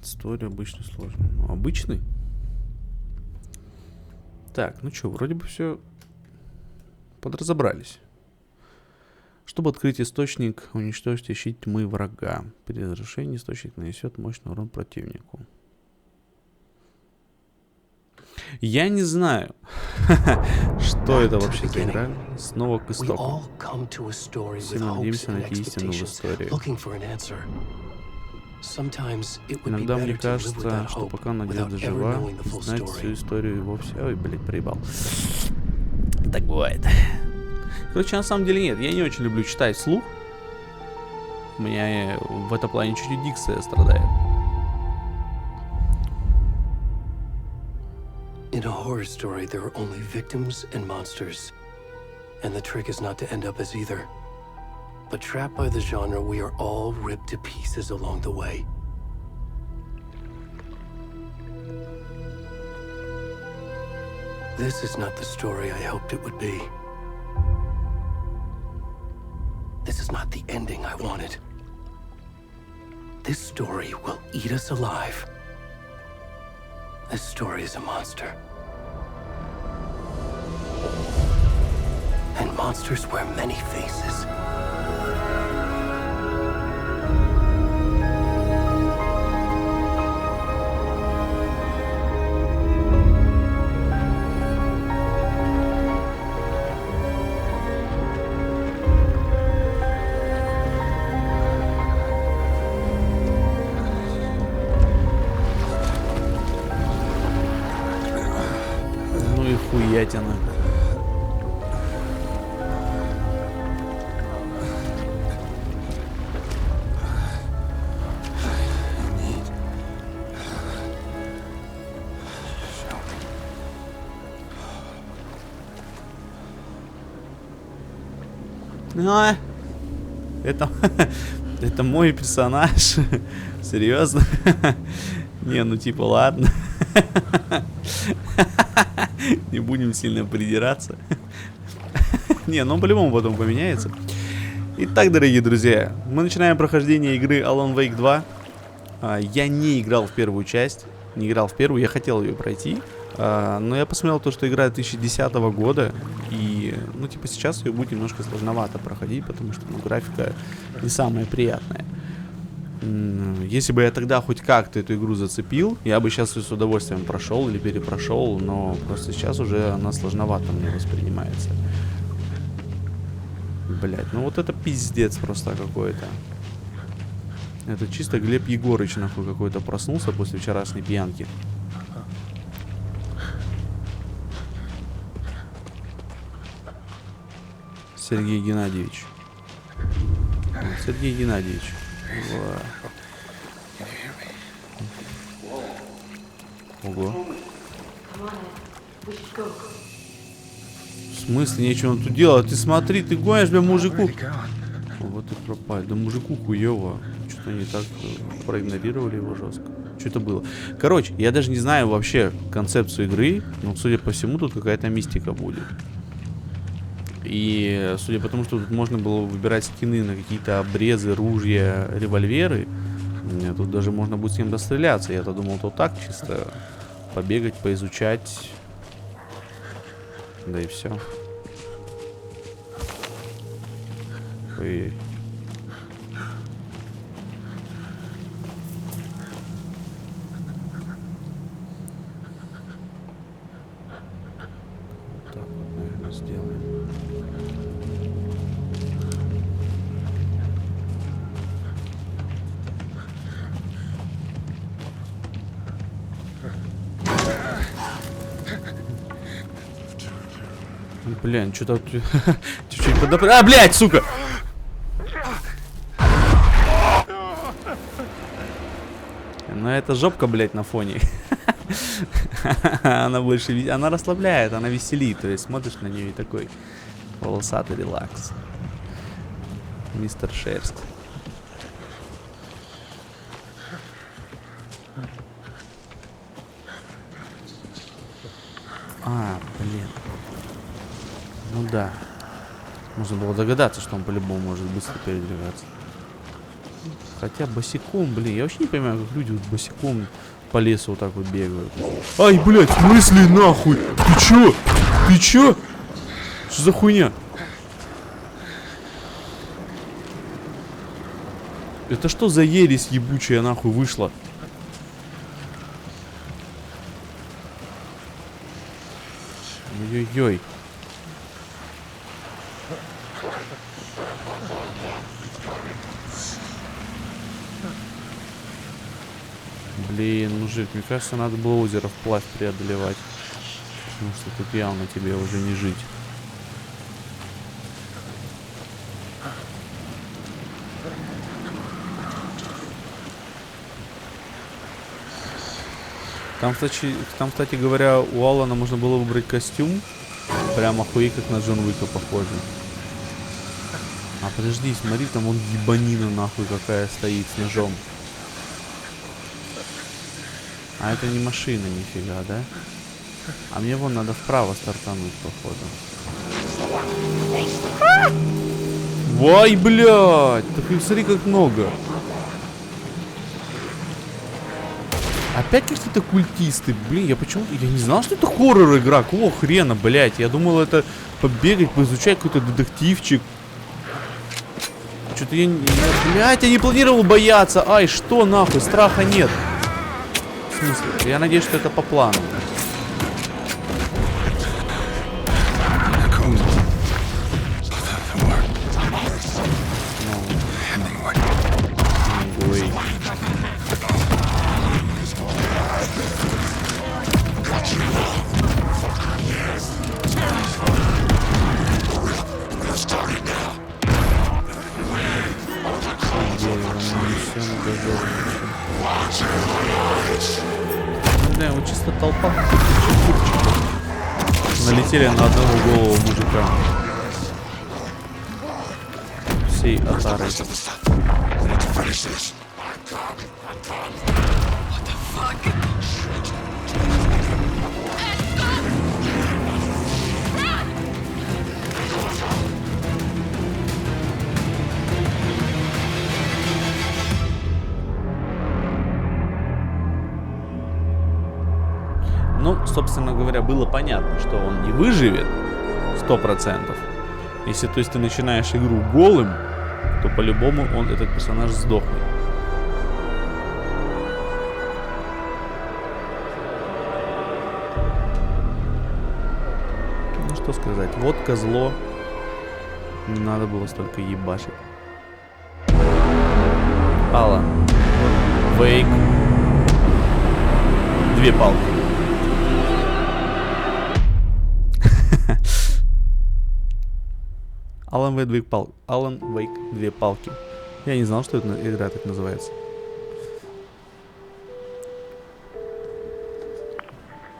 История обычно сложная. Ну, обычный? Так, ну что, вроде бы все подразобрались. Чтобы открыть источник, уничтожьте щит тьмы врага. При разрушении источник нанесет мощный урон противнику. Я не знаю, что это вообще за игра. Снова к истоку. Все мы надеемся найти истину в истории. Иногда мне кажется, что пока надежда жива, знать всю историю и вовсе... Ой, блядь, проебал. Так бывает. Короче, на самом деле нет, я не очень люблю читать вслух. У меня в этом плане чуть-чуть дикция страдает. In a horror story, there are only victims and monsters. And the trick is not to end up as either. But trapped by the genre, we are all ripped to pieces along the way. This is not the story I hoped it would be. This is not the ending I wanted. This story will eat us alive. This story is a monster. And monsters wear many faces. Ну и хуятина. А, это мой персонаж. Серьезно? Не, ну типа ладно. Не будем сильно придираться. Не, ну по-любому потом поменяется. Итак, дорогие друзья, мы начинаем прохождение игры Alan Wake 2. Я не играл в первую часть. Не играл в первую, я хотел ее пройти. Но я посмотрел то, что игра 2010 года. И, ну, типа, сейчас ее будет немножко сложновато проходить, потому что, ну, графика не самая приятная. Если бы я тогда хоть как-то эту игру зацепил, я бы сейчас ее с удовольствием прошел или перепрошел, но просто сейчас уже она сложновато мне воспринимается. Блять, ну вот это пиздец просто какой-то. Это чисто Глеб Егорыч нахуй какой-то проснулся после вчерашней пьянки. Сергей Геннадьевич. Сергей Геннадьевич. Ого. В смысле, нечего тут делать? Ты смотри, ты гонишь, бля, мужику. Вот и пропали. Да мужику хуёво. Что-то они так проигнорировали его жестко. Что это было? Короче, я даже не знаю вообще концепцию игры. Но, судя по всему, тут какая-то мистика будет. И судя по тому, что тут можно было выбирать скины на какие-то обрезы, ружья, револьверы, тут даже можно будет с кем-то стреляться. Я-то думал, то так чисто побегать, поизучать. Да и все. Ой. Так вот, наверное, сделаем. Блин, что-то чуть-чуть подопря... А, блядь, сука! Но это жопка, блядь, на фоне. Она больше... Она расслабляет, она веселит. То есть смотришь на нее и такой волосатый релакс. Мистер Шерсть. А, блин. Ну да. Можно было догадаться, что он по-любому может быстро передвигаться. Хотя босиком, блин, я вообще не понимаю, как люди вот босиком по лесу вот так вот бегают. Ай, блядь, в смысле нахуй? Ты чё? Ты чё? Что за хуйня? Это что за ересь ебучая нахуй вышла? Ой-ой-ой. Блин, мужик, мне кажется, надо было озеро вплавь преодолевать. Потому что тут явно тебе уже не жить. Там, кстати говоря, у Алана можно было выбрать костюм. Прям охуеть, как на Джон Уика похоже. А подожди, смотри, там вон ебанина нахуй какая стоит с ножом. А это не машина, нифига, да? А мне вон надо вправо стартануть, походу. Вай, блядь! Так и смотри, как много. Опять какие-то культисты. Блин, я почему-то... Я не знал, что это хоррор-игра. Какого хрена, блядь? Я думал, это побегать, поизучать какой-то детективчик. Что-то я... Блядь, я не планировал бояться. Ай, что нахуй? Страха нет. В смысле? Я надеюсь, что это по плану. Да, вот чисто толпа. Налетели на одного голову мужика. Всей отарой. Ну, собственно говоря, было понятно, что он не выживет 100%. Если, то есть, ты начинаешь игру голым, то по-любому он, этот персонаж, сдохнет. Ну, что сказать. Вот козло. Не надо было столько ебашить. Алан. Вейк. 2 палки. Алан Вейк 2 палки. Я не знал, что эта игра так называется.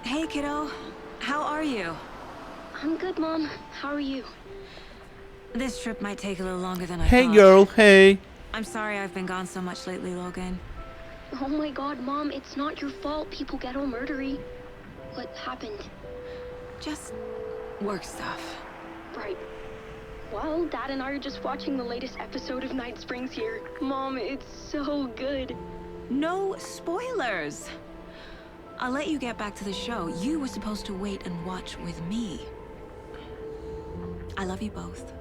Hey kiddo, how are you? I'm good, Mom. How are you? This trip might take a little longer than I Hey thought. girl, hey. I'm sorry I've been gone so much lately, Logan. Oh my God, Mom, it's not your fault. People get all murdery. What happened? Just work stuff. Right. Well, Dad and I are just watching the latest episode of Night Springs here. Mom, it's so good. No spoilers. I'll let you get back to the show. You were supposed to wait and watch with me. I love you both.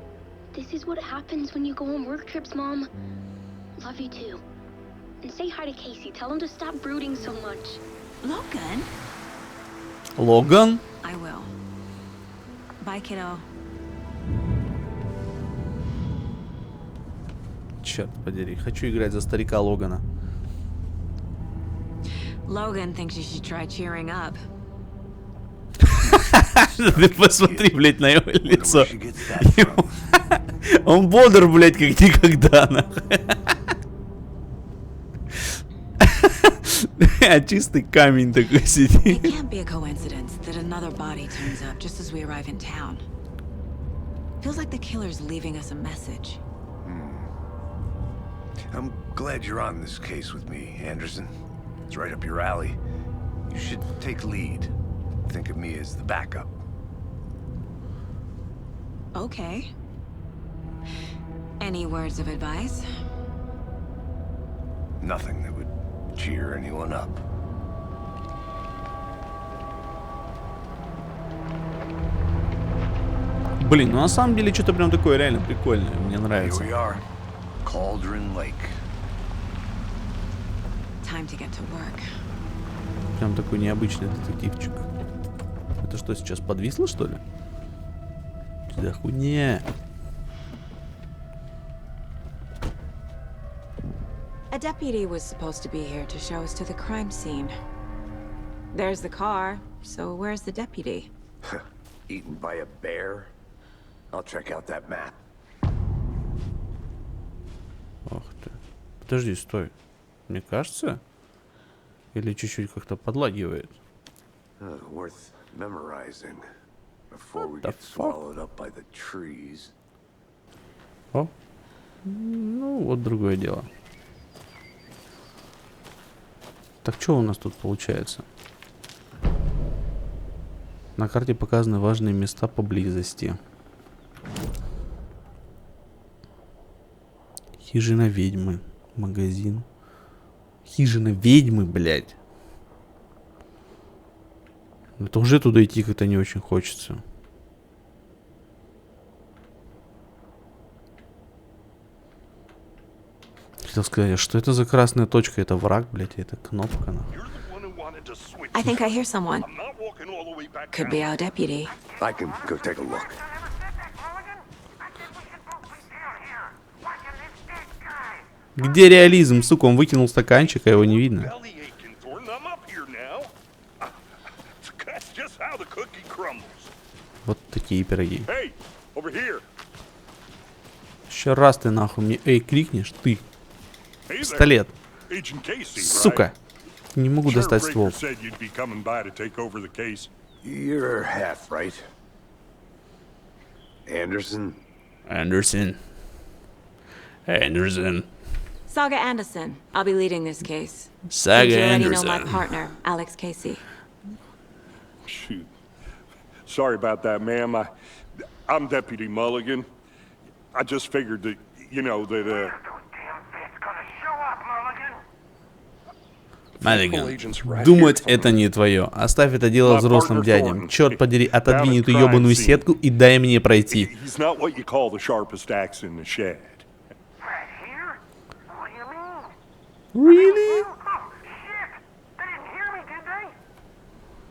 This is what happens when you go on work trips, Mom. Love you too. And say hi to Casey. Tell him to stop brooding so much. Logan? Логан? I will. Bye, kiddo. Черт подери, хочу играть за старика Логана. Logan thinks you should try cheering up. Ты посмотри, блядь, на его лицо. Он бодр, блядь, как никогда, нахуй. А чистый камень такой It сидит. can't be a coincidence that another body turns up just as we arrive in town. Feels like the killer's leaving us a message. I'm glad you're on this case with me, Anderson. It's right up your alley. You should take lead. Think of me as the backup. Okay. Any words of advice? Nothing that would cheer anyone up. Блин, ну на самом деле что-то прям такое реально прикольное. Мне Here нравится. we are, Cauldron Lake. Time to get to work. Прям такой необычный детективчик. Это что, сейчас подвисло, что ли? Да хуйня. A deputy was supposed to be here to show us to the crime scene. There's the car, so where's the deputy? Eaten by a bear? I'll check out that map. Ох ты. Подожди, стой. Мне кажется? Или чуть-чуть как-то подлагивает? Worth memorizing before we the get swallowed up by the trees. О. Ну, вот другое дело. Так, что у нас тут получается? На карте показаны важные места поблизости. Хижина ведьмы. Магазин. Хижина ведьмы, блядь. Это уже туда идти как-то не очень хочется. Хотел сказать, а что это за красная точка? Это враг, блядь, это кнопка, нахуй. I think I hear someone. Could be our deputy. I can go take a look. Где реализм, сука? Он выкинул стаканчик, а его не видно. Вот такие пироги. Еще раз ты нахуй мне крикнешь, ты. Пистолет. Сука. Не могу достать ствол. You're half right. Anderson? Андерсон. Андерсон. Saga Anderson. I'll be leading this case. Saga You already know my Anderson. partner, Alex Casey. Shoot. Sorry about that, ma'am. I'm Deputy Mulligan. I just figured that, you know, that, Маллиган. Думать это не твое. Оставь это дело взрослым дядям. Черт подери, отодвинь эту ебаную сетку и дай мне пройти. he's not what you call the sharpest axe in the shed. Really?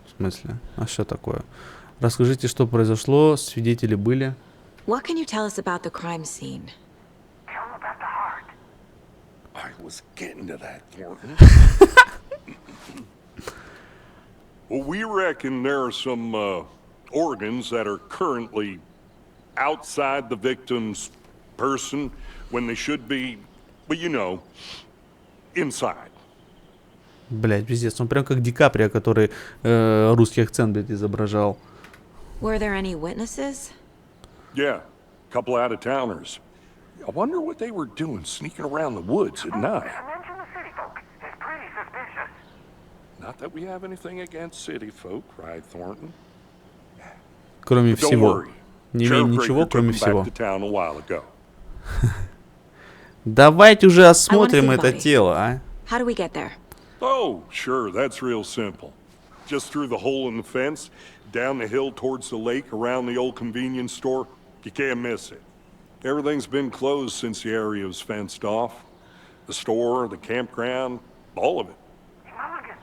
В смысле? А что такое? Расскажите, что произошло, свидетели были. What can you tell us about the crime scene? I was getting to that, Thornton. Well, we reckon there are some organs that are currently outside the victim's person when they should be, well, you know, inside. Блять, пиздец, он прям как Ди Каприо, который русский акцент, блядь, изображал. Were there any witnesses? Yeah, a couple out-of-towners. I wonder what they were doing sneaking around the woods at night. Not that we have anything against city folk, right, Thornton? Кроме But don't всего. worry. Не имею Sheriff ничего, Baker кроме took him всего. back to town a while ago. Давайте уже осмотрим see это body. тело, а? How do we get there? Oh, sure, that's real simple. Just through the hole in the fence, down the hill towards the lake, around the old convenience store. You can't miss it. Everything's been closed since the area was fenced off. The store, the campground, all of it. Mulligan,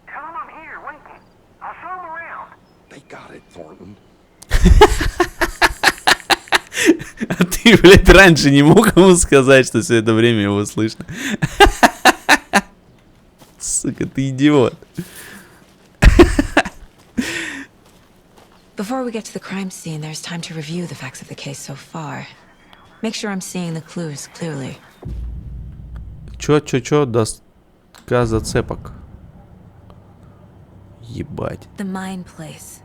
tell him I'm here waiting. I'll show him around. They got it, Thornton. А ты, блядь, раньше не мог ему сказать, что все это время его слышно? Сука, ты идиот. Before we get to the crime scene, there's time to review the facts of the case so far. Make sure I'm seeing the clues clearly. Чё, доска зацепок. Ебать. The Mine Place.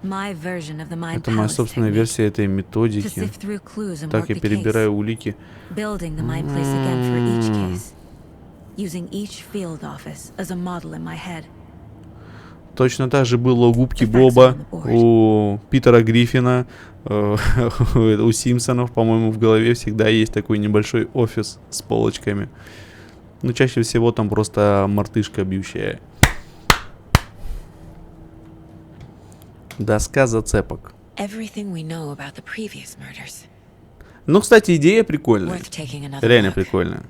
My version of the Mine Это моя Palace собственная technique. версия этой To методики. sift through clues and Так work я the перебираю case. улики. Building the Mine Place again for each case. Using each field office as a model in my head. Точно так же было у Губки Боба, у Питера Гриффина, у Симпсонов, по-моему, в голове всегда есть такой небольшой офис с полочками. Но чаще всего там просто мартышка бьющая. Доска зацепок. Ну, кстати, идея прикольная. Реально прикольная.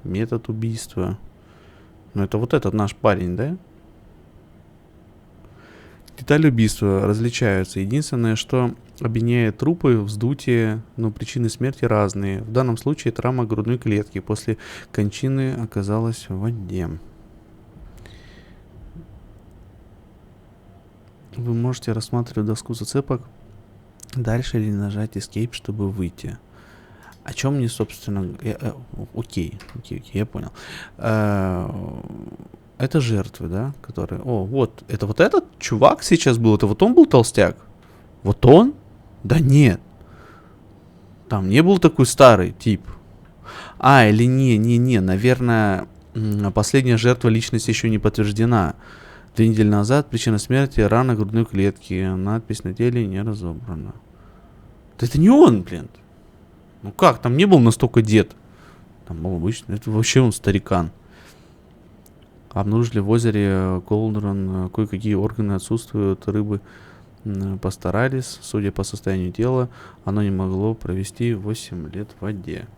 Метод убийства. Ну, это вот этот наш парень, да? Детали убийства различаются. Единственное, что объединяет трупы, вздутие, но причины смерти разные. В данном случае травма грудной клетки после кончины оказалась в воде. Вы можете рассматривать доску зацепок дальше или нажать Escape, чтобы выйти. О чем мне, собственно... Окей, я понял. Это жертвы, да? Которые... О, вот. Это вот этот чувак сейчас был? Это вот он был толстяк? Вот он? Да нет. Там не был такой старый тип. А, или не. Наверное, последняя жертва личности еще не подтверждена. 2 недели назад причина смерти — рана грудной клетки. Надпись на теле не разобрана. Да это не он, блин. Ну как, там не был настолько дед. Там был обычный. Это вообще он старикан. Обнаружили в озере Колдрон. Кое-какие органы отсутствуют. Рыбы постарались. Судя по состоянию тела, оно не могло провести 8 лет в воде.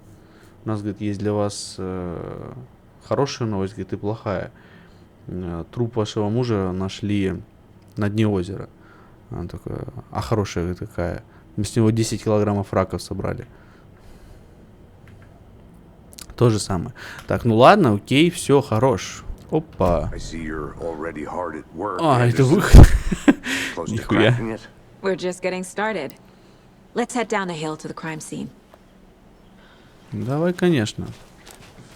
У нас, говорит, есть для вас хорошая новость, говорит, и плохая. Труп вашего мужа нашли на дне озера. Она такая, а хорошая какая? Мы с него 10 килограммов раков собрали. То же самое. Так, ну ладно, окей, все, хорош. Опа. А, это выход. Нихуя. We're just getting started. Let's head down the hill to the crime scene. Давай, конечно.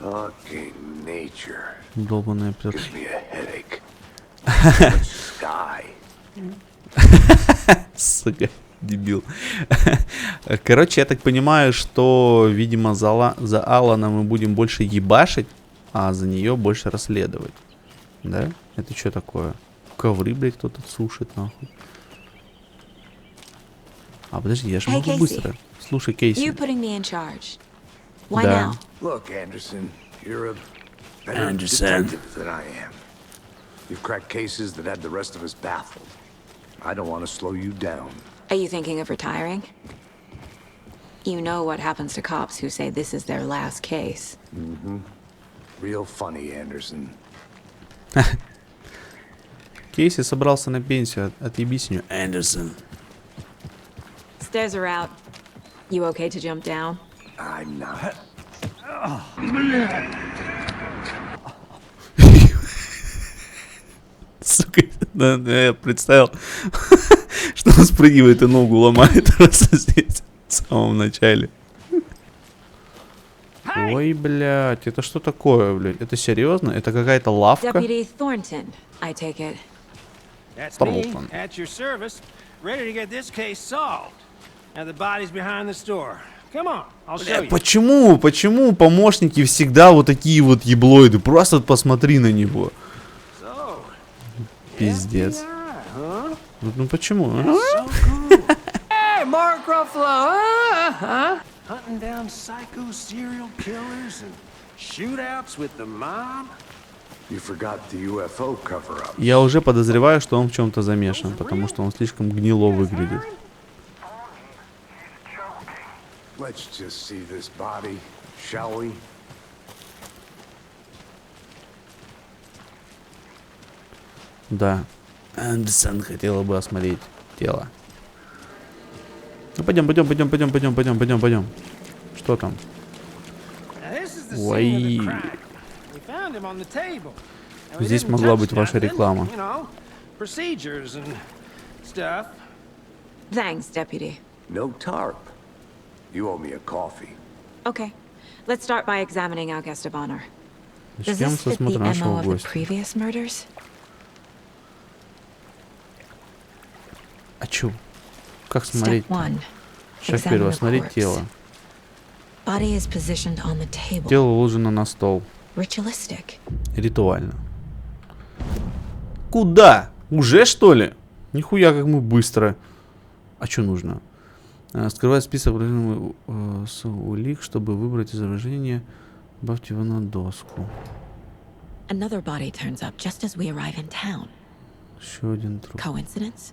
Fucking nature. Долбаная пёс. Gives me a headache. Sky. Сука, дебил. Короче, я так понимаю, что, видимо, за Алана мы будем больше ебашить, а за нее больше расследовать. Да? Это что такое? Ковры, блядь, кто-то сушит, нахуй. А, подожди, я же могу быстро. Слушай, Кейси. Да. Look, Anderson, you're a better detective than I am. You've cracked cases that had the rest of us baffled. I don't want to slow you down. Are you thinking of retiring? You know what happens to cops who say this is their last case. Mm-hmm. Real funny, Anderson. Кейси собрался на пенсию. Отъебись с нее, Андерсон. Stairs are out. You okay to jump down? I'm not. Сука, я представил, что он спрыгивает и ногу ломает просто здесь, в самом начале. Ой, блядь, это что такое, блядь? Это серьезно? Это какая-то лавка? Deputy Thornton, I take it. That's Thornton. me, at your service, ready to get this case solved. And the body's behind the store. Come on, I'll show you. Почему помощники всегда вот такие вот еблоиды? Просто посмотри на него. So, Пиздец. huh? Ну почему? А? So cool. Hey, Mark Ruffalo, huh? Hunting down psycho serial killers and shootouts with the mob. You forgot the UFO cover-up. Я уже подозреваю, что он в чем-то замешан, потому что он слишком гнило выглядит. Let's just see this body, shall we? Да. Андерсон хотела бы осмотреть тело. Ну пойдем. Что там? Ой. Здесь могла быть ваша реклама. Thanks, Deputy. No tarp. You owe me a coffee. Okay, let's start by examining our guest of honor. Does Начнем this с fit the осмотра MO нашего of the гостя. previous murders? А чё? Как Step смотреть? 1. Шаг Examine первый. the Осмотреть corpse. тело. Body is positioned on the table. Тело уложено на стол. Ritualistic. Ритуально. Куда? Уже что ли? Нихуя как мы быстро. А что нужно? Скрывать список с улик, чтобы выбрать изображение. Добавьте его на доску. Another body turns up just as we arrive in town. Еще один труп. Coincidence?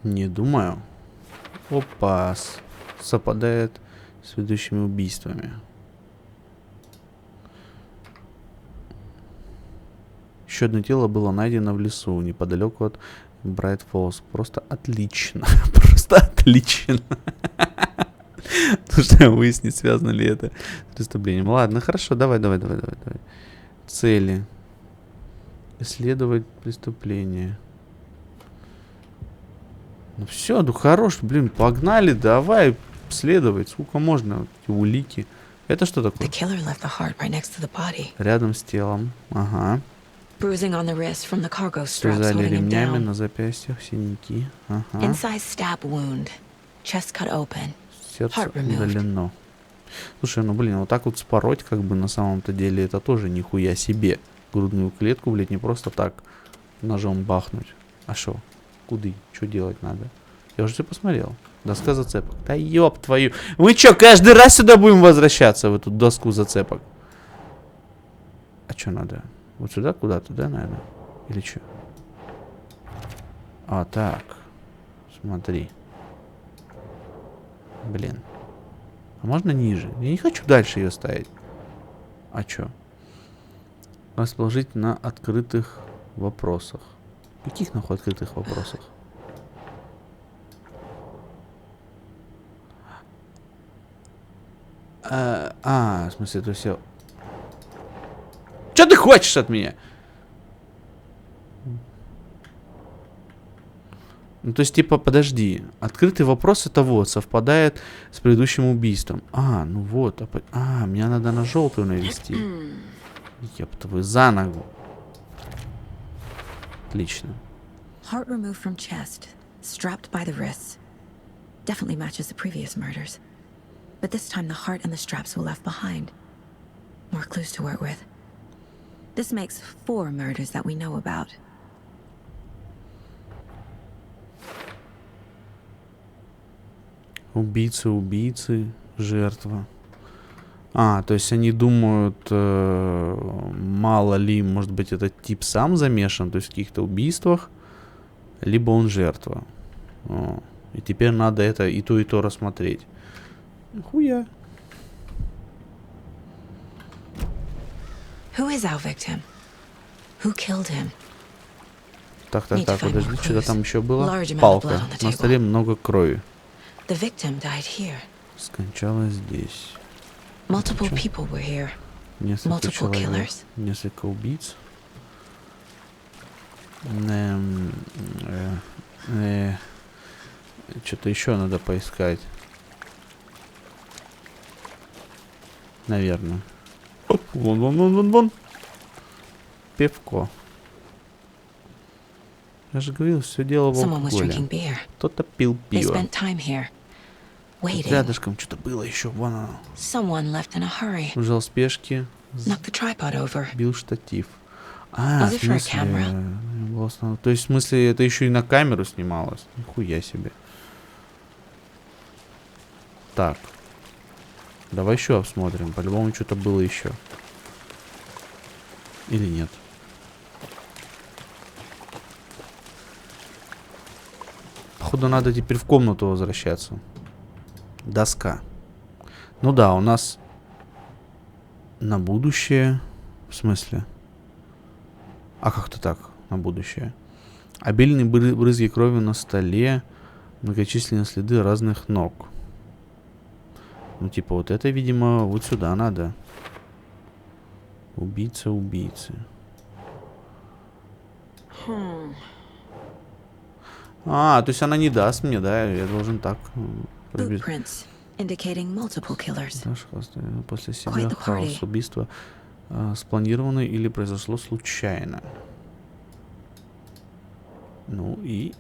Не думаю. Опа. Совпадает с ведущими убийствами. Еще одно тело было найдено в лесу, неподалеку от Брайт Фоллс. Просто отлично. Просто отлично. Нужно выяснить, связано ли это с преступлением. Ладно, хорошо, давай. Цели. Исследовать преступление. Ну все, ну хорош, блин, погнали, давай следовать. Сколько можно, эти улики. Это что такое? Рядом с телом. Ага. Связали ремнями на запястьях, синяки. Ага. Сердце удалено. Слушай, ну блин, вот так вот спороть, как бы на самом-то деле, это тоже нихуя себе. Грудную клетку, блядь, не просто так ножом бахнуть. А шо? Куды? Что делать надо? Я уже все посмотрел. Доска зацепок. Да ёб твою. Мы чё, каждый раз сюда будем возвращаться, в эту доску зацепок? А что надо? Вот сюда куда-то, да, наверное? Или что? А, так. Смотри. Блин. А можно ниже? Я не хочу дальше ее ставить. А что? Расположить на открытых вопросах. Каких нахуй открытых вопросах? В смысле, это все. Что ты хочешь от меня? Ну, то есть, типа, подожди. Открытый вопрос это вот, совпадает с предыдущим убийством. Ну вот. Мне надо на желтую навести. Ёб твою за ногу. Отлично. Heart removed from chest, strapped by the wrists. Definitely matches the previous murders. But this time the heart and the straps were left behind. More clues to work with. This makes 4 murders that we know about. Убийцы, жертва. То есть они думают, мало ли, может быть, этот тип сам замешан, то есть в каких-то убийствах, либо он жертва. И теперь надо это и то рассмотреть. Хуя. Who is our victim? Who killed him? Так, подожди, что-то там еще было. Палка. На столе много крови. The victim died here. Скончалась здесь. Multiple people were here. Несколько человек. Несколько убийц. Что-то еще надо поискать. Наверное. Вон. Пивко. Я же говорил, все дело в алкоголе. Кто-то пил пиво. Рядышком что-то было еще. Вон оно. Ужал спешки. Бил штатив. В смысле... То есть, в смысле, это еще и на камеру снималось. Нихуя себе. Так. Давай еще обсмотрим. По-любому что-то было еще. Или нет? Походу, надо теперь в комнату возвращаться. Доска. Ну да, у нас на будущее. В смысле? Как-то так, на будущее. Обильные брызги крови на столе. Многочисленные следы разных ног. Ну, типа, вот это, видимо, вот сюда надо. Убийцы. То есть она не даст мне, да? Я должен так... После себя хаос. Убийство спланировано или произошло случайно. Ну и...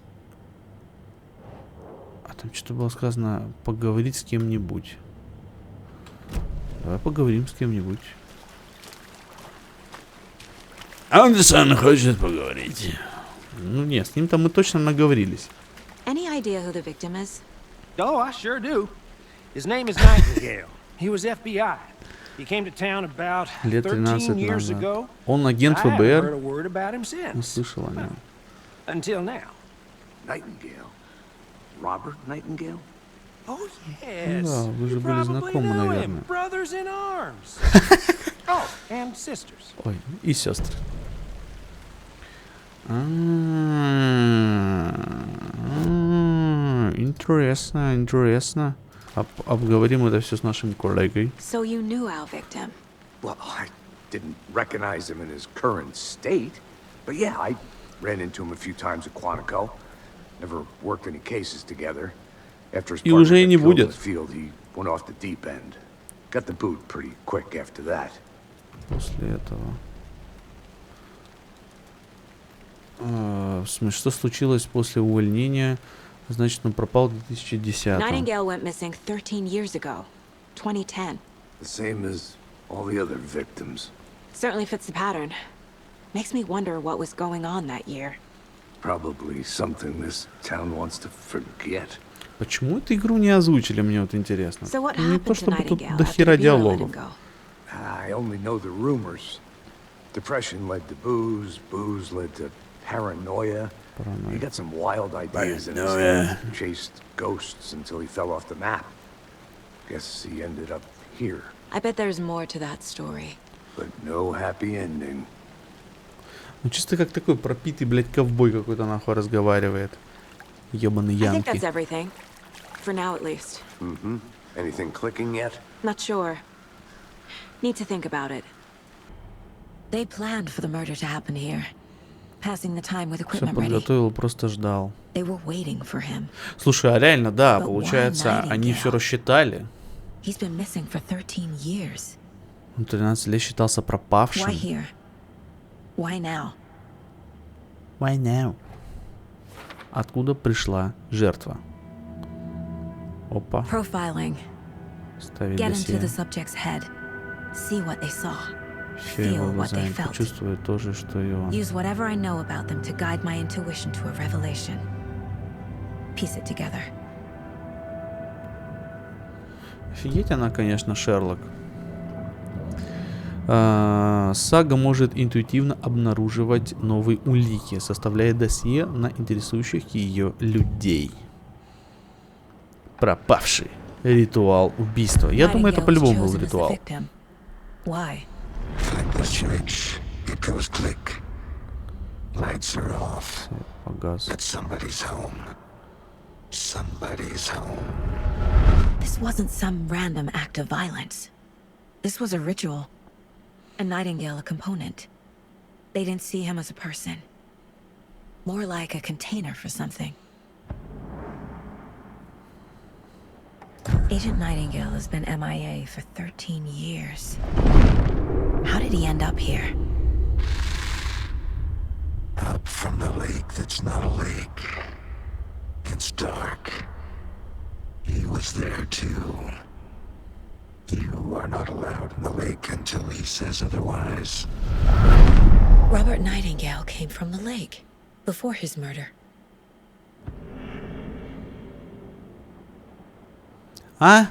там что-то было сказано, поговорить с кем-нибудь. Давай поговорим с кем-нибудь. Он сам хочет поговорить. Ну нет, с ним-то мы точно наговорились. idea who the victim is? Oh, I sure do. His name is Nightingale. He was FBI. He came to town about Лет 13 13 years назад. ago. Он агент I haven't heard a ФБР. word about him Не since. слышал о нем. Until now. Nightingale? Robert Nightingale? Oh, yes. Да, вы же You были probably знакомы, know him. наверное. Brothers in arms. Oh, and sisters. Ой, и сестры. Интересно, интересно. Обговорим это все с нашим коллегой. So you knew our victim. Well, I didn't recognize him in his current state. But yeah, I ran into him a few times at Quantico. Never worked any cases together. After his И partner уже и got не killed in будет. the field, he went off the deep end. Got the boot pretty quick after that. После этого. В смысле, что случилось после увольнения? Значит, он пропал в 2010-м. Nightingale went missing 13 years ago. 2010. The same as all the other victims. Certainly fits the pattern. Makes me wonder what was going on that year. Probably something this town wants to forget. Почему эту игру не озвучили, мне вот интересно. So what Не то, happened to чтобы тут Nightingale до after хера the bureau let him диалогов. go? I only know the rumors. Depression led to booze, booze led to paranoia. He got some wild ideas in his head. Chased ghosts until he fell off the map. Guess he ended up here. I bet there's more to that story. But no happy ending. Ну чисто как такой пропитый, блядь, ковбой какой-то нахуй разговаривает. Ёбаный I think янки. that's everything. For now, at least. Mm-hmm. Anything clicking yet? Not sure. Need to think about it. They planned for the murder to happen here. Passing the time with Все equipment ready. подготовил, просто ждал. They were waiting for him. Слушай, а реально, да, But why получается, они Nightingale? все рассчитали. He's been missing for 13 years. Он 13 лет считался Why пропавшим. here? Why now? Why now? Откуда пришла жертва? Опа, Profiling. ставить Get into the досье. subject's head. See what they saw. Все его Feel what they глазами felt. почувствуют то же, что и он. Use whatever I know about them to guide my intuition to a revelation. Piece it together. Офигеть она, конечно, Шерлок. Сага может интуитивно обнаруживать новые улики, составляя досье на интересующих ее людей. Пропавший. Ритуал убийства. Я думаю, это Nightingale was по-любому был chosen as the ритуал. victim. Why? Like the switch, it goes click. Lights are off, Погас. but somebody's home. Somebody's home. This wasn't some random act of violence. This was a ritual. And Nightingale a component. They didn't see him as a person. More like a container for something. Agent Nightingale has been MIA for 13 years. How did he end up here? Up from the lake that's not a lake. It's dark. He was there too. You are not allowed in the lake until he says otherwise. Robert Nightingale came from the lake before his murder. А?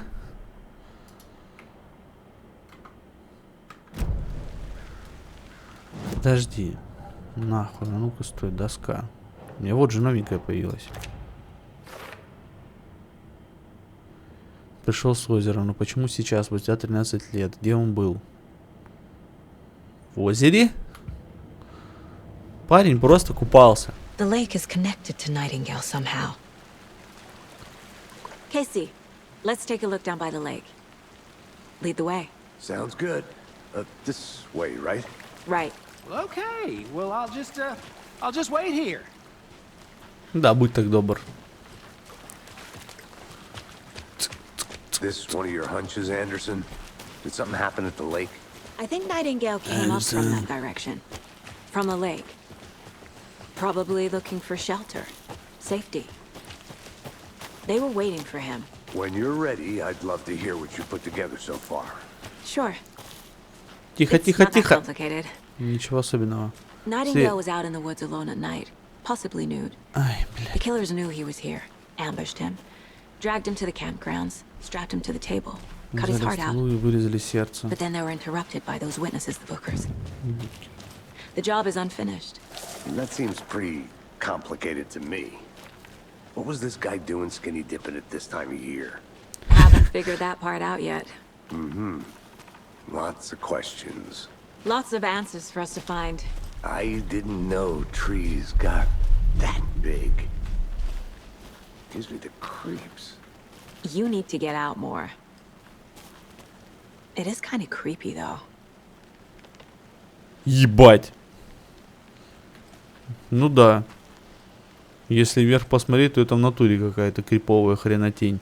Подожди. Нахуй, а ну-ка стой, доска. У меня вот же новенькая появилась. Пришел с озера, но почему сейчас, спустя 13 лет? Где он был? В озере? Парень просто купался. The lake is connected to Nightingale somehow. Casey, let's take a look down by the lake. Lead the way. Sounds good. This way, right? Right. Well, okay. Well, I'll just wait here. Да, будь так добр. This one of your hunches, Anderson? Did something happen at the lake? I think Nightingale came up from that direction. From the lake. Probably looking for shelter. Safety. They were waiting for him. When you're ready, I'd love to hear what you put together so far. Sure. Тихо, It's тихо, not that тихо. complicated. Ничего особенного. Nightingale was out in the woods alone at night. Possibly nude. Ай, The блядь. killers knew he was here. ambushed him, dragged him to the campgrounds, strapped him to the table, cut his Взяли heart out. стрелу и вырезали сердце. But then they were interrupted by those witnesses, the Bookers. The job is unfinished. That seems pretty complicated to me. What was this guy doing skinny dipping at this time of year? Haven't figured that part out yet. Lots of questions. Lots of answers for us to find. I didn't know trees got that big. Gives me the creeps. You need to get out more. It is kind of creepy, though. Ебать. Ну да. Если вверх посмотреть, то это в натуре какая-то криповая хренотень.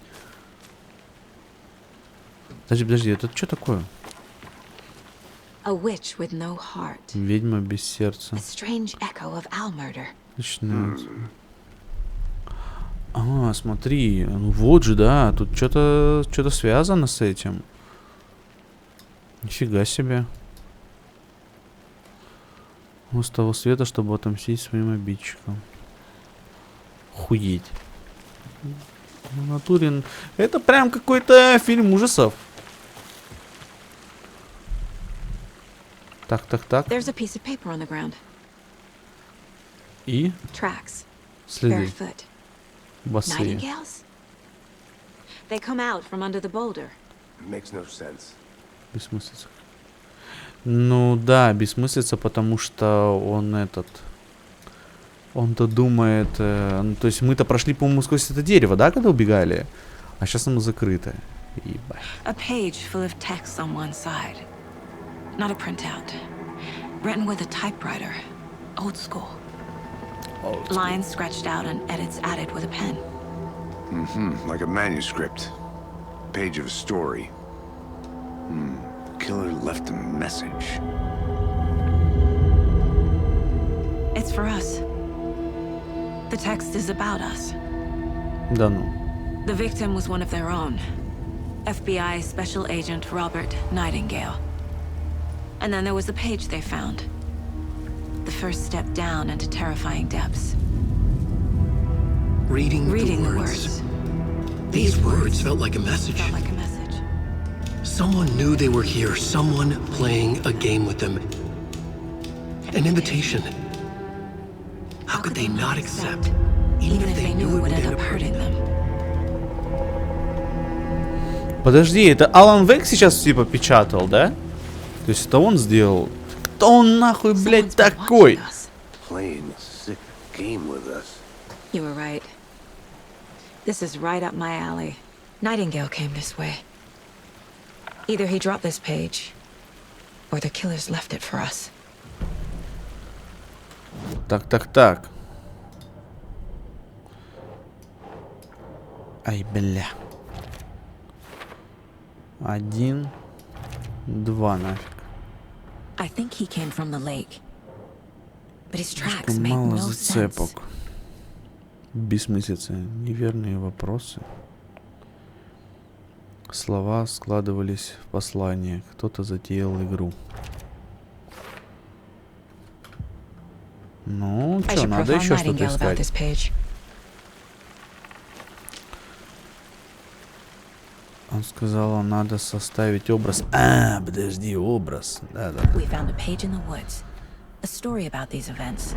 Подожди, это что такое? A witch with no heart. Ведьма без сердца. A strange echo of Al murder. Начинается. А, смотри, ну вот же, да, тут что-то связано с этим. Нифига себе. Он с того света, чтобы отомстить своим обидчикам. Охуеть. В натуре... Это прям какой-то фильм ужасов. Так. There's a piece of paper on the ground. И Tracks. следы. Barefoot. Босые. Nightingales? They come out from under the boulder. Makes no sense. Бессмыслица. Ну да, бессмыслица, потому что он-то думает... ну, то есть мы-то прошли, по-моему, сквозь это дерево, да, когда убегали? А сейчас оно закрыто. Ебать. A page full of text on one side. Not a printout. Written with a typewriter. Old school. Lines scratched out and edits added with a pen. Like a manuscript. Page of a story. Killer left a message. It's for us. The text is about us. Да ну. The victim was one of their own. FBI Special Agent Robert Nightingale. And then there was the page they found. The first step down into terrifying depths. Reading the the words. These words felt like a message. Felt like a message. Someone knew they were here. Someone playing a game with them. An invitation. How could they not accept? Even if they knew it would end up hurting them. Подожди, это Алан Вейк сейчас типа печатал, да? То есть это он сделал? Кто он нахуй, блядь, такой? Playing a sick game with us. You were right. This is right up my alley. Nightingale came this way. Either he dropped this page, or the killers left it for us. Так. Ай, бля. 1, 2 нафиг. I think he came from the lake. But his tracks Слишком make мало no sense. зацепок. Бессмыслица. Неверные вопросы. Слова складывались в послание. Кто-то затеял игру. Ну, I что, should надо profile еще что-то Nightingale about this искать. page. Он сказал, надо составить образ. Подожди, образ. Да. We found a page in the woods. A story about these events.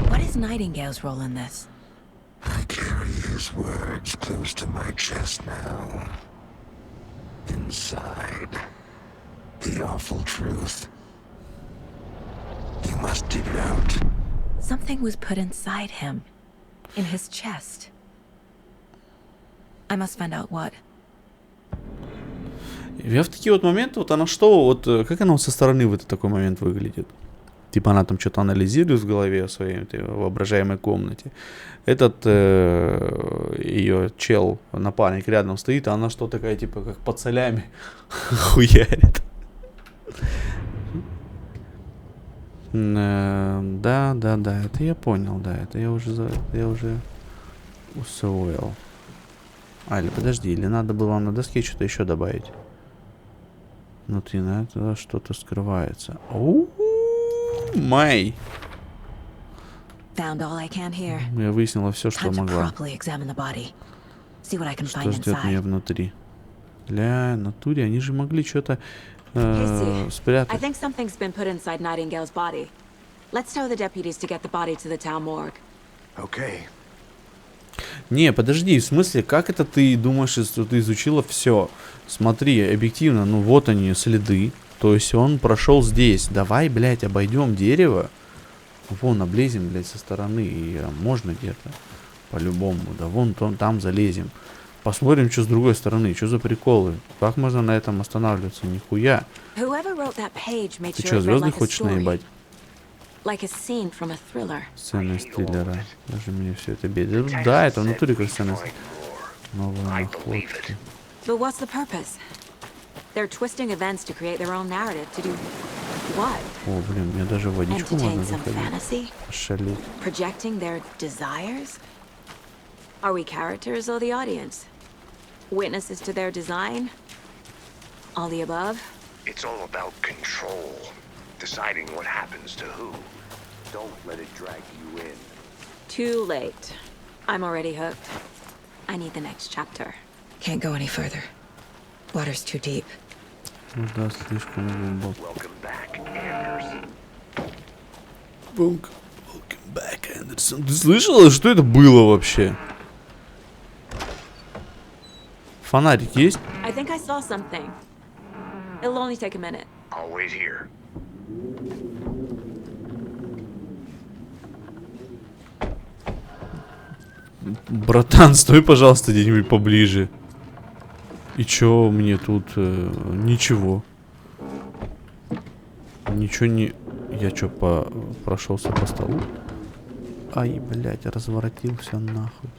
What is Nightingale's role in this? I carry his words close to my chest now. Inside, the awful truth. You must dig it out. Something was put inside him. In his chest. I must find out what. Я в такие вот моменты, вот она что, вот как она вот со стороны в этот такой момент выглядит? Типа она там что-то анализирует в голове в своей этой воображаемой комнате. Этот ее чел, напарник рядом стоит, а она что такая, типа как под солями хуярит. Да, это я понял, да, это я уже усвоил. Или подожди, или надо было на доске что-то еще добавить? Внутри на это что-то скрывается. Май. Found all I can here. Я выяснила все, что Time to могла. properly examine the body. See what I can Что find ждет меня inside. внутри? Бля, натуре, они же могли что-то I спрятать. think something's been put inside Nightingale's body. Let's tell the deputies to get the body to the town morgue. Okay. Не, подожди, в смысле, как это ты думаешь, что ты изучила все? Смотри, объективно, ну вот они, следы. То есть он прошел здесь. Давай, блядь, обойдем дерево. Вон, облезем, блядь, со стороны. И можно где-то. По-любому. Да вон там залезем. Посмотрим, что с другой стороны. Что за приколы? Как можно на этом останавливаться? Нихуя. Ты что, звезды хочешь наебать? Сцена из триллера. Даже мне все это бедит. Да, это в натуре как сцена. Новые находки. They're twisting events to create their own narrative. To do what? О, блин, мне даже водичку можно заходить. Шалить. Projecting their desires? Are we characters or the audience? Witnesses to their design? All the above? It's all about control. Deciding what happens to who. Don't let it drag you in. Too late. I'm already hooked. I need the next chapter. Can't go any further. Water's too deep. Ну да, слишком глубоко. Welcome back, Anderson. Welcome back, Anderson. Ты слышала, что это было вообще? Фонарик есть? I think I saw something. It'll only take a minute. I'll wait here. Братан, стой, пожалуйста, где-нибудь поближе. И чё мне тут? Ничего. Ничего не... Я чё, прошелся по столу? Ай, блядь, разворотил все нахуй.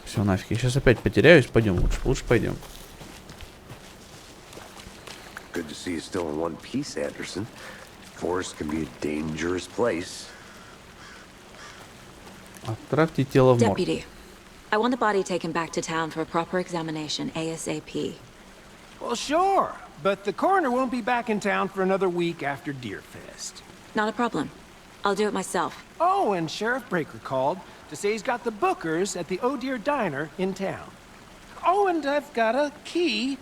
Все нафиг. Я сейчас опять потеряюсь. Пойдем лучше пойдем. Good to see you still in one piece, Anderson. Forest can be a dangerous place. Отправьте тело в морг. Deputy, I want the body taken back to town for a proper examination ASAP. Well, sure, but the coroner won't be back in town for another week after Deerfest. Not a problem. I'll do it myself. Oh, and Sheriff Breaker called to say he's got the bookers at the Oh Dear Diner in town. Oh, and I've got a key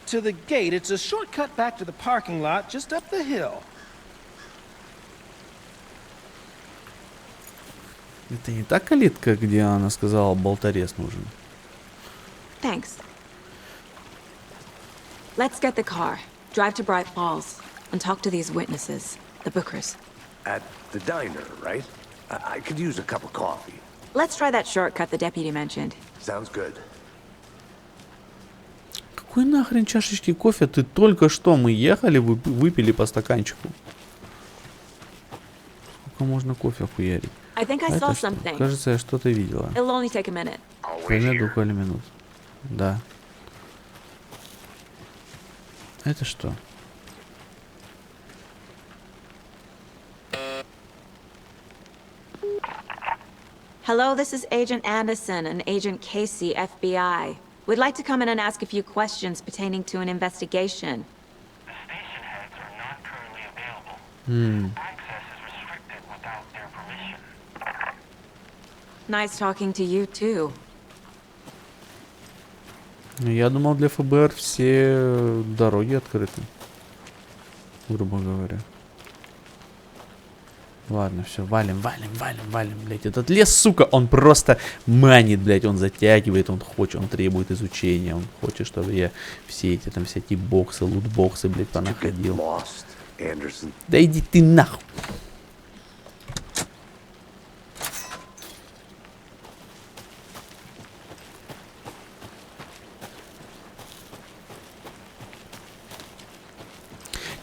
to the gate. It's a shortcut back to the parking lot just up the hill. Это не та калитка, где она сказала, болторез нужен. Thanks. Let's get the car, drive to Bright Falls, and talk to these witnesses, the bookers. At the diner, right? I could use a cup of coffee. Let's try that shortcut the deputy mentioned. Sounds good. Какой нахрен чашечки кофе? Ты только что мы ехали, выпили по стаканчику. Сколько можно кофе охуярить? I think I saw something. Кажется, я что-то видела. It'll only take a minute. Займет буквально минут. Да. Это что? Hello, this is Agent Anderson and Agent Casey, FBI. We'd like to come in and ask a few questions pertaining to an investigation. The station heads are not currently available. Access is restricted without their permission. Nice talking to you, too. Я думал, для ФБР все дороги открыты. Грубо говоря. Ладно, все, валим, блядь. Этот лес, сука, он просто манит, блядь. Он затягивает, он хочет, он требует изучения. Он хочет, чтобы я все эти там всякие боксы, лутбоксы, блядь, понаходил. Да иди ты нахуй.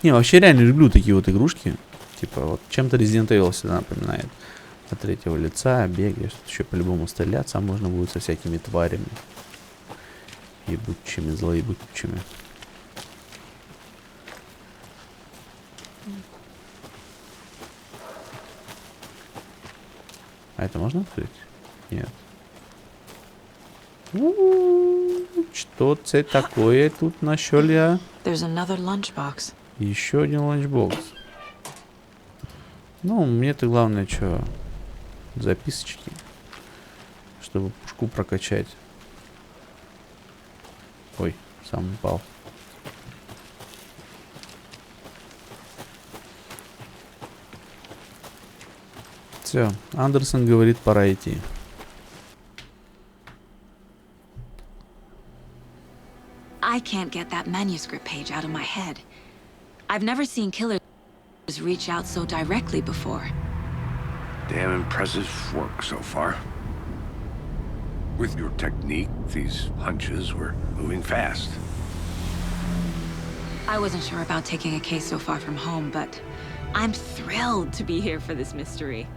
Не, вообще реально люблю такие вот игрушки. Типа вот чем-то Resident Evil всегда напоминает. От третьего лица, бегаешь, еще по-любому стреляться, а можно будет со всякими тварями. Ебучими, злоебучими. А это можно открыть? Нет. Что это такое тут нашел я? There's another lunchbox. Еще один ланчбокс. Ну, мне-то главное, что записочки, чтобы пушку прокачать. Ой, сам упал. Все, Андерсон говорит, пора идти. I can't get that manuscript page out of my head. I've never seen killers reach out so directly before. Damn impressive work so far. With your technique, these hunches were moving fast. I wasn't sure about taking a case so far from home, but I'm thrilled to be here for this mystery.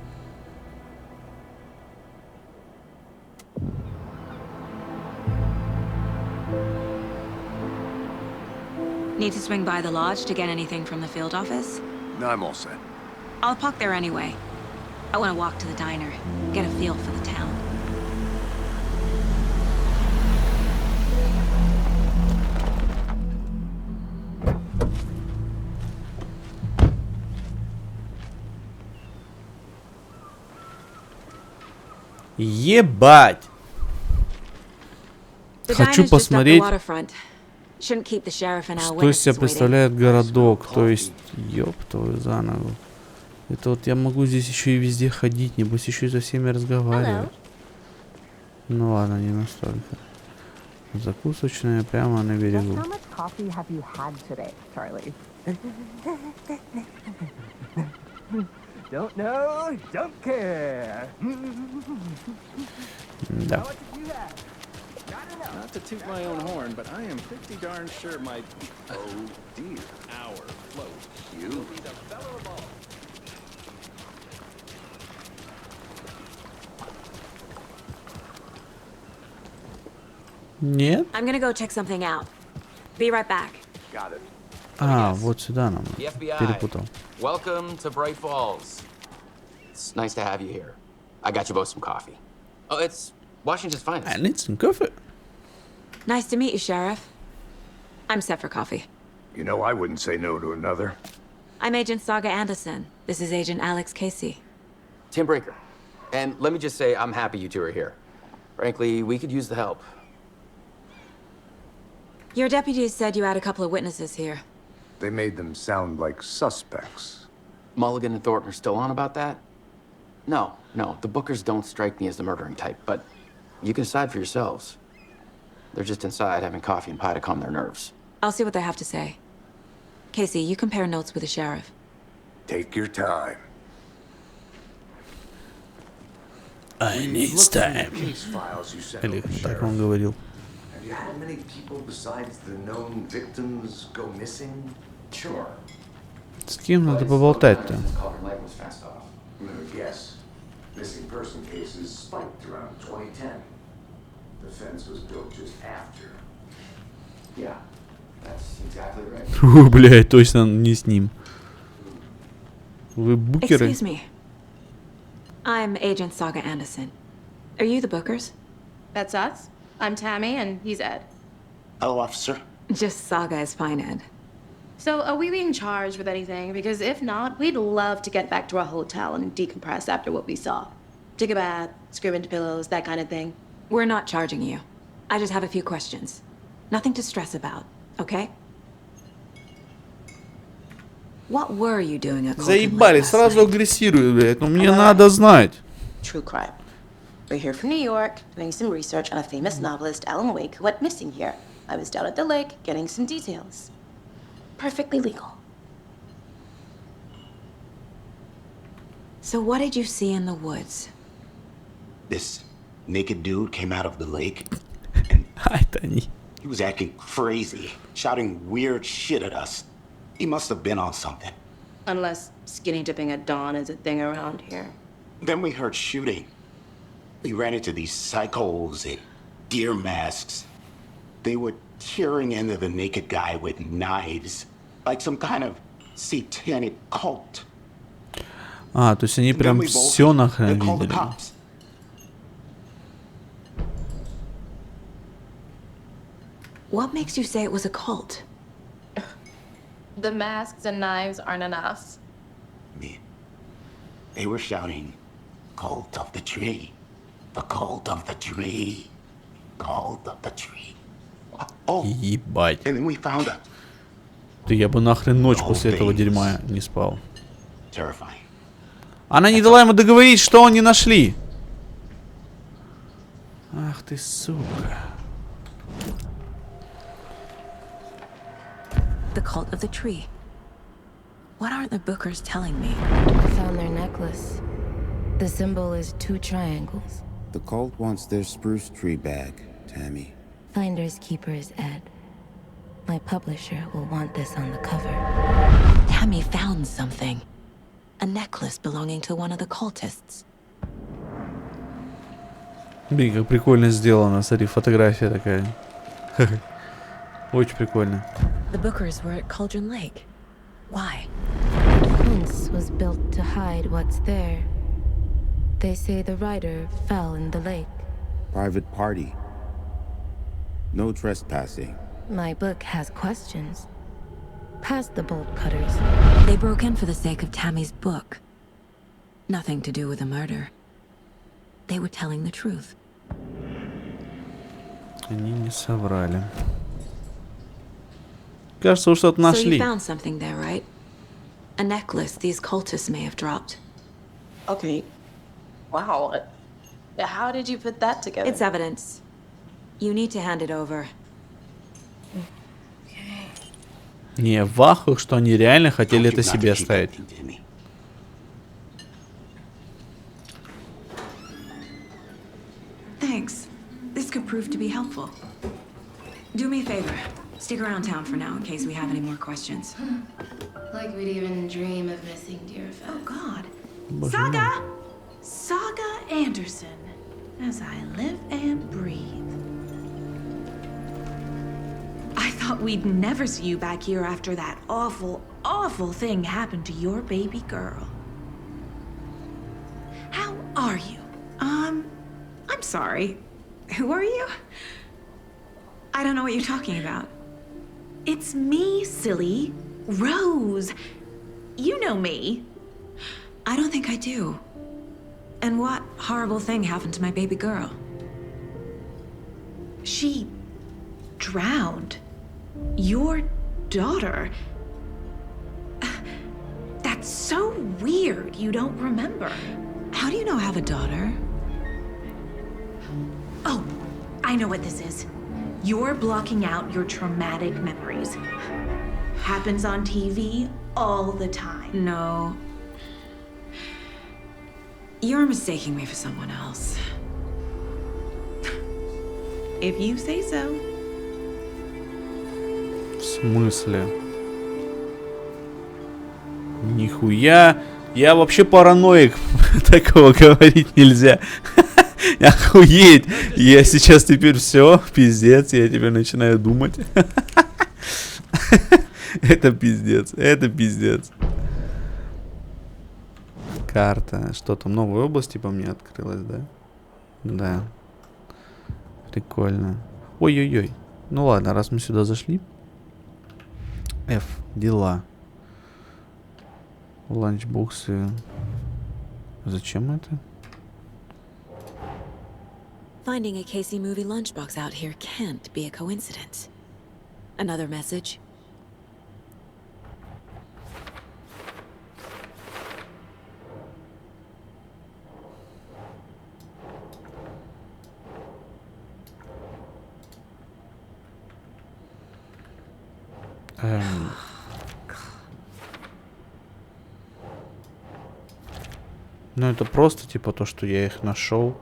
Need to swing by the lodge to get anything from the field office? No, I'm all set. I'll park there anyway. I want to walk to the diner, get a feel for the town. Ебать! Хочу посмотреть, что из себя представляет городок. То есть, ёб твою за ногу. Это вот я могу здесь еще и везде ходить, небось еще и со всеми разговаривать. Ну ладно, не настолько. Закусочная прямо на берегу. Don't know, don't care. Да. Not to toot my own horn, but I am pretty darn sure my our float will be the fellow of all. Нет? I'm gonna go check something out. Be right back. Got it. А, вот сюда нам. The FBI. Перепутал. Welcome to Bright Falls. It's nice to have you here. I got you both some coffee. Oh, it's Washington's finest. I need some coffee. Nice to meet you, Sheriff. I'm set for coffee. You know, I wouldn't say no to another. I'm Agent Saga Anderson. This is Agent Alex Casey. Tim Breaker. And let me just say, I'm happy you two are here. Frankly, we could use the help. Your deputies said you had a couple of witnesses here. They made them sound like suspects. Mulligan and Thornton are still on about that? No, the Bookers don't strike me as the murdering type, but you can decide for yourselves. They're just inside having coffee and pie to calm their nerves. I'll see what they have to say. Casey, you compare notes with the sheriff. Take your time. I need time. Case files you sent Или over, так Sheriff. он говорил. Have you had many people besides the known victims go missing? Sure. С кем надо поболтать-то? Calling light was fast off. I'm gonna guess. Missing person cases spiked around 2010. The fence was built just after. Yeah, that's exactly right. Фу, блядь, точно не с ним. Вы букеры? Excuse me. I'm Agent Saga Anderson. Are you the Bookers? That's us. I'm Tammy, and he's Ed. Hello, officer. Just Saga is fine, Ed. So, are we being charged with anything? Because if not, we'd love to get back to our hotel and decompress after what we saw. Take a bath, scream into pillows, that kind of thing. We're not charging you. I just have a few questions. Nothing to stress about, okay? What were you doing at Заебали, сразу агрессируют, блядь. Ну мне надо знать. True crime. We're here from New York, doing some research on a famous novelist, Alan Wake, who went missing here. I was down at the lake, getting some details. Perfectly legal. So what did you see in the woods? This naked dude came out of the lake, and he was acting crazy, shouting weird shit at us. He must have been on something. Unless skinny dipping at dawn is a thing around here. Then we heard shooting. We ran into these psychos in deer masks. They were tearing into the naked guy with knives, like some kind of satanic cult. А, то есть они прям все нахрен видели. What makes you say it was a cult? The masks and knives aren't enough. They were shouting, "Cult of the tree, the cult of the tree, cult of the tree." Oh, Ебать. and then we found a Ты, я бы нахрен ночь после этого дерьма не спал. terrifying. Она не дала ему договорить, что они нашли. Ах ты, сука. The cult of the tree. What aren't the bookers telling me? I found their necklace. The symbol is 2 triangles. The cult wants their spruce tree back, Tammy. Finders keepers, Ed. My publisher will want this on the cover. Tammy found something. A necklace belonging to one of the cultists. Блин, как прикольно сделано. Смотри, фотография такая. Очень прикольно. The bookers were at Cauldron Lake. Why? The fence was built to hide what's there. They say the rider fell in the lake. Private party. No trespassing. My book has questions. Past the bolt cutters. They broke in for the sake of Tammy's book. Nothing to do with the murder. They were telling the truth. Они не соврали. Кажется, что-то So нашли. you found something there, right? A necklace these cultists may have dropped. Okay. Wow. How did you put that together? It's evidence. You need to hand it over. Не, в ахуе, что они реально хотели это себе оставить. Thanks. This could prove to be helpful. Do me a favor. Stick around town for now in case we have any more questions. Like we'd even dream of missing dear friends. Oh, God. Saga! Saga Anderson. As I live and breathe. I thought we'd never see you back here after that awful, awful thing happened to your baby girl. How are you? I'm sorry. Who are you? I don't know what you're talking about. It's me, silly. Rose. You know me. I don't think I do. And what horrible thing happened to my baby girl? She drowned. Your daughter. That's so weird you don't remember. How do you know I have a daughter? Oh, I know what this is. You're blocking out your traumatic memories. Happens on TV all the time. No. You're mistaking me for someone else. If you say so. В смысле? Нихуя. Я вообще параноик. Такого говорить нельзя. Охуеть. Я сейчас теперь все, пиздец. Я теперь начинаю думать. Это пиздец. Это пиздец. Карта. Что там? Новая область типа мне открылась, да? Да. Прикольно. Ой-ой-ой. Ну ладно, раз мы сюда зашли. F. Дела. Ланчбоксы. Зачем это? Finding a Casey movie lunchbox out here can't be a coincidence. Another message. Ну это просто типа то, что я их нашел.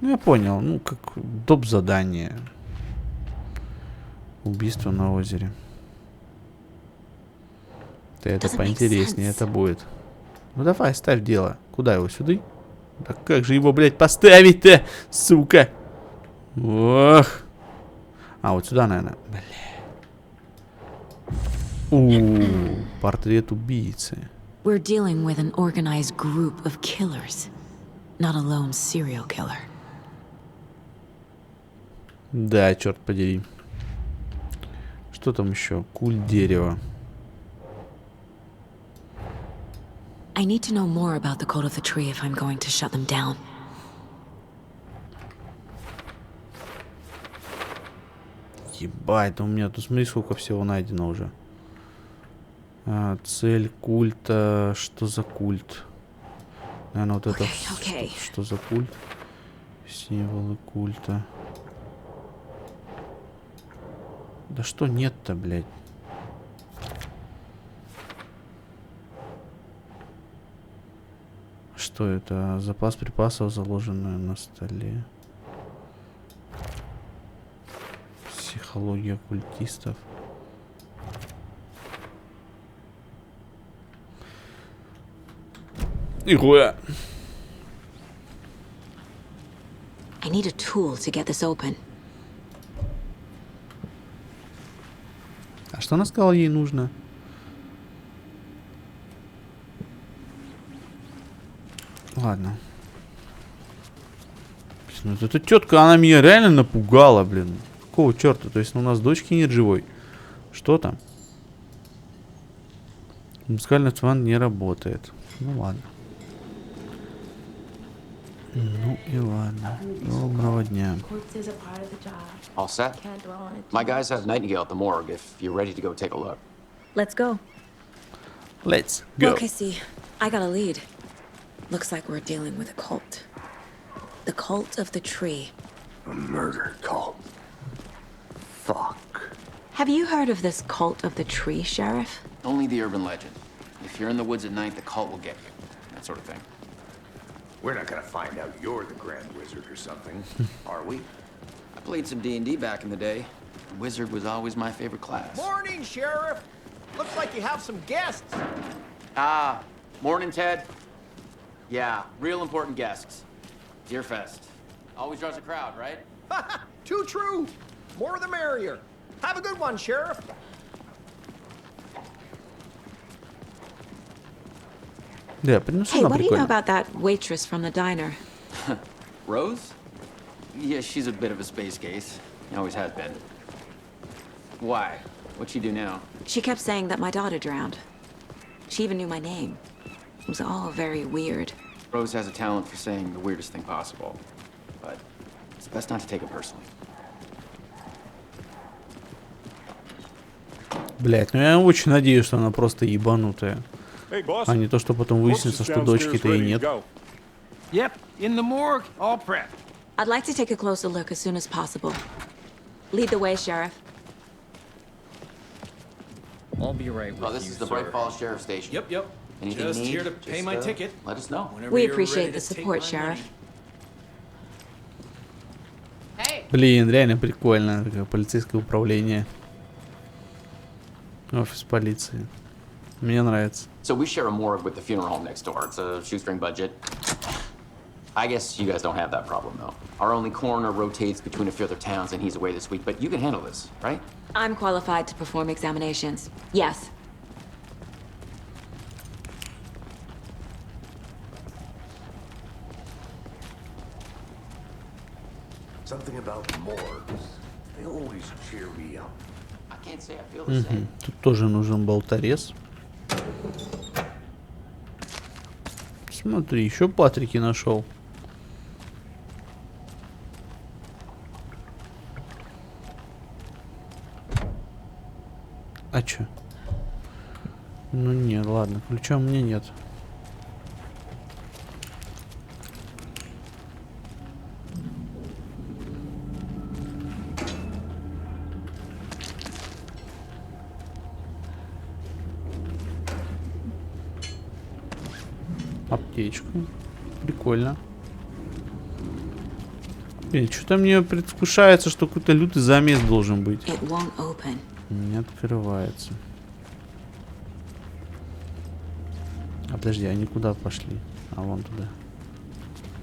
Ну я понял, ну как доп. Задание. Убийство на озере. Да это поинтереснее это будет. Ну давай, ставь дело. Куда его, сюда? Да как же его, блядь, поставить-то, сука? Ох. А, вот сюда, наверное. Бля. Портрет убийцы. We're dealing with an organized group of killers, not a lone serial killer. Да, черт подери. Что там еще? Куль дерева. I need to know more about the code of the tree if I'm going to shut them down. Ебать, у меня тут смотри, сколько всего найдено уже. Цель культа. Что за культ? Наверное, вот это. Что за культ? Символы культа. Да что нет-то, блядь? Что это? Запас припасов, заложенный на столе. Психология культистов. Нихуя. I need a tool to get this open. А что она сказала, ей нужно? Ладно. Ну, вот эта тетка, она меня реально напугала, блин. Какого черта? То есть у нас дочки нет живой. Что там? Музыкальный инструмент не работает. Ну ладно. Ну и ладно. Доброго дня. All set? My guys have Nightingale at the morgue if you're ready to go take a look. Let's go. Let's go. Look, I see. I got a lead. Looks like we're dealing with a cult. The cult of the tree. A murder cult. Fuck. Have you heard of this cult of the tree, Sheriff? Only the urban legend. If you're in the woods at night, the cult will get you. That sort of thing. We're not gonna find out you're the Grand Wizard or something, are we? I played some D&D back in the day. The Wizard was always my favorite class. Morning, Sheriff. Looks like you have some guests. Ah, morning, Ted. Yeah, real important guests. Deerfest. Always draws a crowd, right? Too true. More the merrier. Have a good one, Sheriff. Yeah, hey, what do you know about that waitress from the diner? Rose? Yeah, she's a bit of a space case. Always has been. Why? What'd she do now? She kept saying that my daughter drowned. She even knew my name. It was all very weird. Rose has a talent for saying the weirdest thing possible. But it's best not to take it personally. Блять, ну я очень надеюсь, что она просто ебанутая. А не то, что потом выяснится, что дочки-то и нет. Yep, in the morgue, all prepped. I'd like to take a closer look as soon as possible. Lead the way, Sheriff. I'll be right with you, This is the Bright Falls Sheriff Station. Yep. Anything Just you need, here to pay my ticket. Let us know. We appreciate the support, Sheriff. Блин, реально прикольно. Такое полицейское управление. Офис полиции. Мне нравится. So we share a morgue with the funeral home next door. It's a shoestring budget. I guess you guys don't have that problem, though. Our only coroner rotates between a few other towns, and he's away this week. But you can handle this, right? I'm qualified to perform examinations. Yes. Something about morgues. They always cheer me up. I can't say I feel the same. Тут тоже нужен болторез. Смотри, еще Патрики нашел. А чё? Ну не, ладно, ключа у меня нет. Аптечку. Прикольно. Блин, что-то мне предвкушается, что какой-то лютый замес должен быть. Не открывается. А подожди, они куда пошли? А вон туда.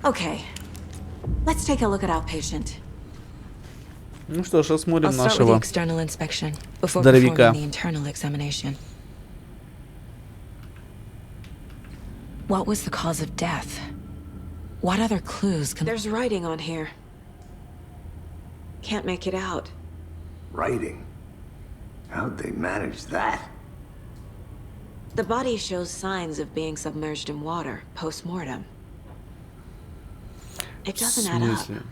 Okay. Let's take a look at our patient. Ну что ж, осмотрим I'll start with the нашего external inspection before здоровяка. performing the internal examination. What was the cause of death? What other clues can... There's writing on here. Can't make it out. Writing? How'd they manage that? The body shows signs of being submerged in water post-mortem. It В doesn't add up. смысле?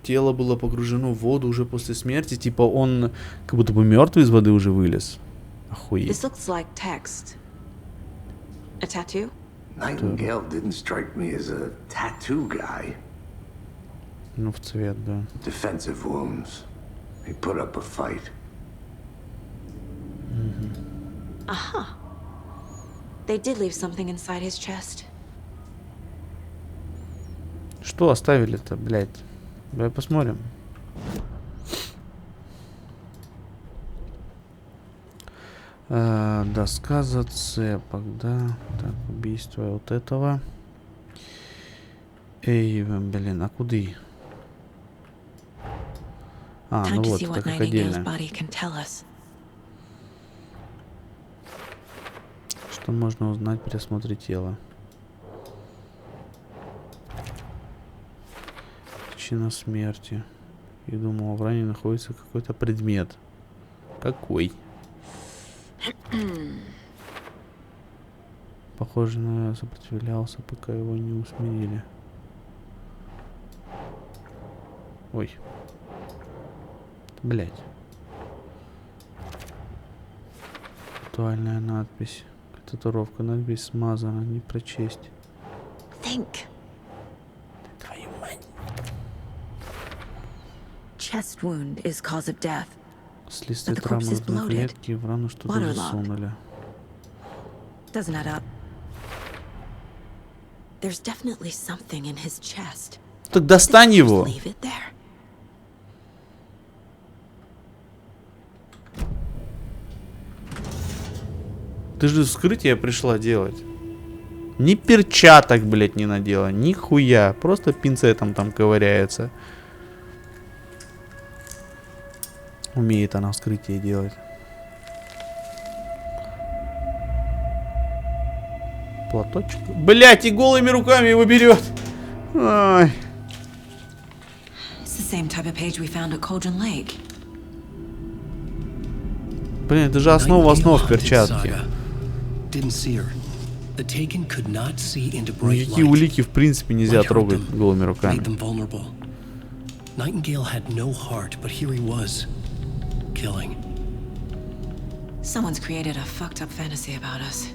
Тело было погружено в воду уже после смерти, типа он как будто бы мертвый из воды уже вылез. Охуеть. This looks like text. A tattoo? Nightingale didn't strike me as a tattoo guy. Ну, в цвет, да. Defensive wounds. He put up a fight. Aha. They did leave something inside his chest. Что оставили-то, блядь? Давай посмотрим. Доска зацепок, да. Так, убийство вот этого. Эй, блин, а куды? А, ну вот, это как отдельно. Что можно узнать при осмотре тела? Причина смерти. И думал, в ране находится какой-то предмет. Какой? Похоже, на сопротивлялся, пока его не усмирили. Ой. Блять. Актуальная надпись. Татуировка, надпись смазана, не прочесть. Think. Твою мать. Chest wound is cause of death. Следствие травмы грудной клетки, в рану что-то засунули. Doesn't add up. There's definitely something in his chest. Так достань его. Leave it there. Ты же вскрытие пришла делать. Ни перчаток, блядь, не надела. Нихуя. Просто пинцетом там ковыряется. Умеет она вскрытие делать. Платочек. Блядь, и голыми руками его берет. Ай. Блин, это же основа основ перчатки. Никакие улики в принципе нельзя трогать голыми руками. Nightingale had no heart, but here he was, killing. Someone's created a fucked up fantasy about us.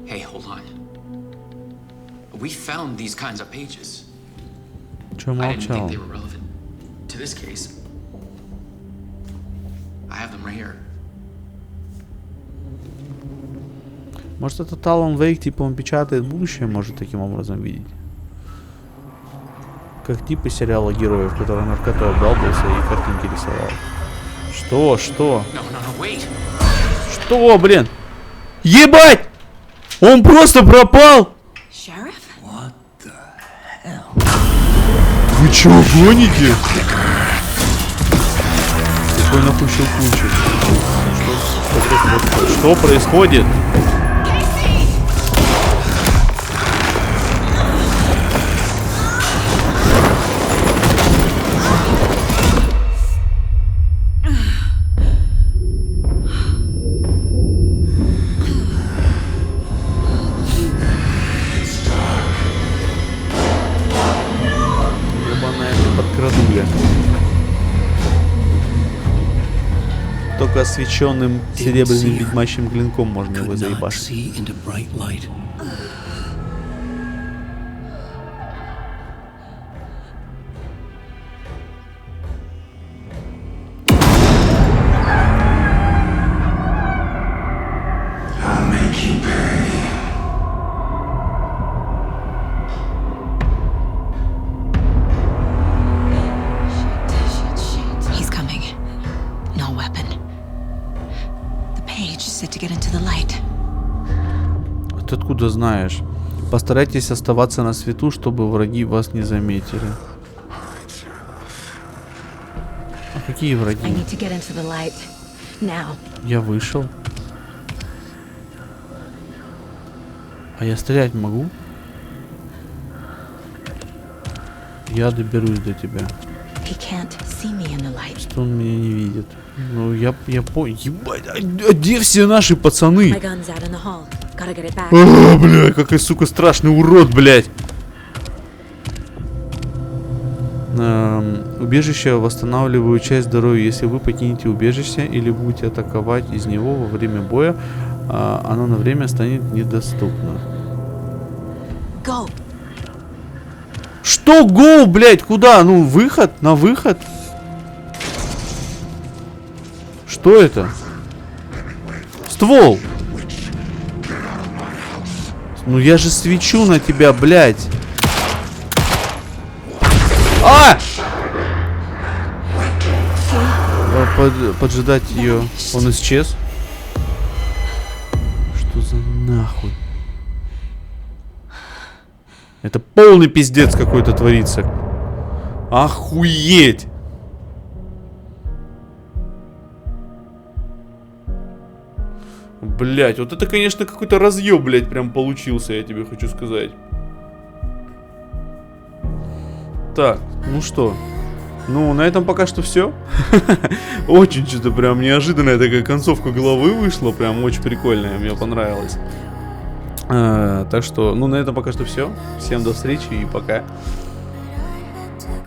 Hey, hold on. We found these kinds of pages. Чё I didn't think молчал? they were relevant to this case. I have them right here. Может, этот Алан Вейк, типа, он печатает будущее, может таким образом видеть. Как типа сериала героев, который наркотой обдалбался и картинки рисовал. Что? Что? Что, блин? Ебать! Он просто пропал! Вы чё, гоните? Какой нахуй щелкунчик? Что происходит? Только освещенным серебряным ведьмачьим клинком можно его заебашить. Ты откуда знаешь? Постарайтесь оставаться на свету, чтобы враги вас не заметили. А какие враги? Я вышел. А я стрелять могу? Я доберусь до тебя. Что он меня не видит? Ну, я понял. Ебать, а где все наши пацаны? О, бля, какой, сука, страшный урод, блядь. Убежище восстанавливает часть здоровья. Если вы покинете убежище или будете атаковать из него во время боя, оно на время станет недоступно. Go. Что go, блядь? Куда? Ну, выход? На выход? Что это? Ствол! Ну я же свечу на тебя, блядь. А! Поджидать ее. Он исчез. Что за нахуй? Это полный пиздец какой-то творится. Охуеть! Блять, вот это, конечно, какой-то разъеб, блять, прям получился, я тебе хочу сказать. Так, ну что? Ну, на этом пока что все. Очень что-то прям неожиданная такая концовка головы вышла. Прям очень прикольная, мне понравилось. Так что, ну, на этом пока что все. Всем до встречи и пока.